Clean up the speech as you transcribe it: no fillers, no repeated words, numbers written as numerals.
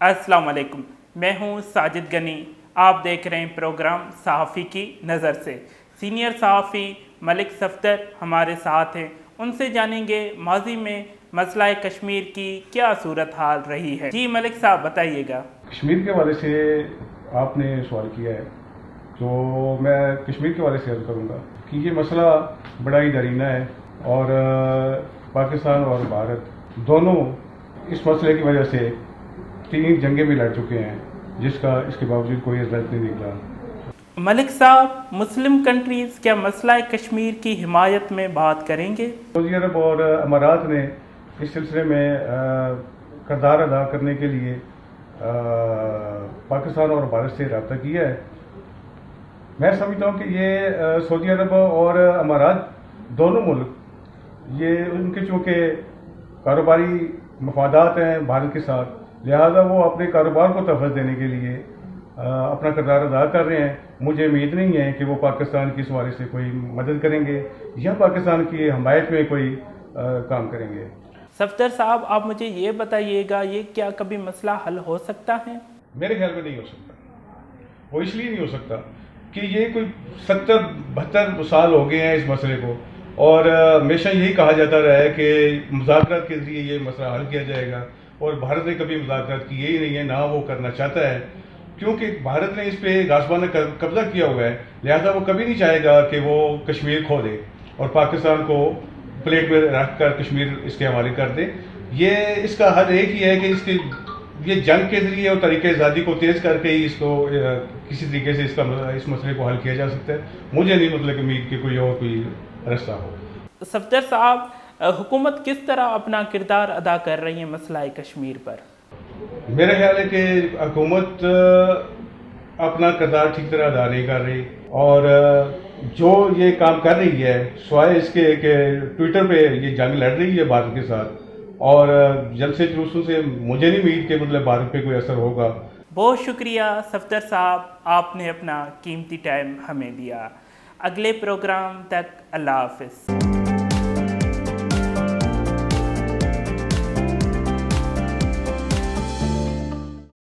अस्सलाम वालेकुम, मैं हूं साजिद गनी। आप देख रहे हैं प्रोग्राम सहाफ़ी की नज़र से। सीनियर सहाफ़ी मलिक सफ़दर हमारे साथ हैं, उनसे जानेंगे माजी में मसला कश्मीर की क्या सूरत हाल रही है। जी मलिक साहब बताइएगा। कश्मीर के हवाले से आपने सवाल किया है, तो मैं कश्मीर के हवाले से अर्ज़ करूँगा कि ये मसला बड़ा ही दरीना है और पाकिस्तान और भारत दोनों इस मसले की वजह से 3 जंगें भी लड़ चुके हैं, जिसका इसके बावजूद कोई रिजल्ट नहीं निकला। मलिक साहब, मुस्लिम कंट्रीज़ क्या मसला कश्मीर की हिमायत में बात करेंगे? सऊदी अरब और अमारात ने इस सिलसिले में किरदार अदा करने के लिए पाकिस्तान और भारत से रब्ता किया है। मैं समझता हूँ कि ये सऊदी अरब और अमारात दोनों मुल्क, ये उनके चूँकि कारोबारी मफादात हैं भारत के साथ, लिहाजा वो अपने कारोबार को तवज्जो देने के लिए अपना किरदार अदा कर रहे हैं। मुझे उम्मीद नहीं है कि वो पाकिस्तान की इस हवाले से कोई मदद करेंगे या पाकिस्तान की हमायत में कोई काम करेंगे। सफदर साहब, आप मुझे ये बताइएगा, ये क्या कभी मसला हल हो सकता है? मेरे ख्याल में नहीं हो सकता। वो इसलिए नहीं हो सकता कि ये कोई 70-72 साल हो गए हैं इस मसले को, और हमेशा यही कहा जाता रहा है कि मुज़ाकरात के ज़रिए ये मसला हल किया जाएगा, और भारत ने कभी मुज़ाकरात किए ही नहीं है, ना वो करना चाहता है, क्योंकि भारत ने इस पे गाज़बाना कब्जा किया हुआ है। लिहाजा वो कभी नहीं चाहेगा कि वो कश्मीर खो दे और पाकिस्तान को प्लेट में रख कर कश्मीर इसके हवाले कर दे। ये इसका हल एक ही है कि इसकी ये जंग के जरिए और तरीके आज़ादी को तेज़ करके ही इसको किसी तरीके से इस मसले को हल किया जा सकता है। मुझे नहीं मतलब उम्मीद कि कोई और कोई रास्ता हो। सफदर साहब, हुकूमत किस तरह अपना किरदार अदा कर रही है मसला कश्मीर पर? मेरा ख्याल है कि हुकूमत अपना किरदार ठीक तरह अदा नहीं कर रही, और जो ये काम कर रही है स्वाय इसके कि ट्विटर पे ये जंग लड़ रही है भारत के साथ, और जलसे जुलूसों से मुझे नहीं उम्मीद कि मतलब भारत पे कोई असर होगा। बहुत शुक्रिया सफदर साहब, आपने अपना कीमती टाइम हमें दिया। अगले प्रोग्राम तक अल्लाह हाफ़िज़।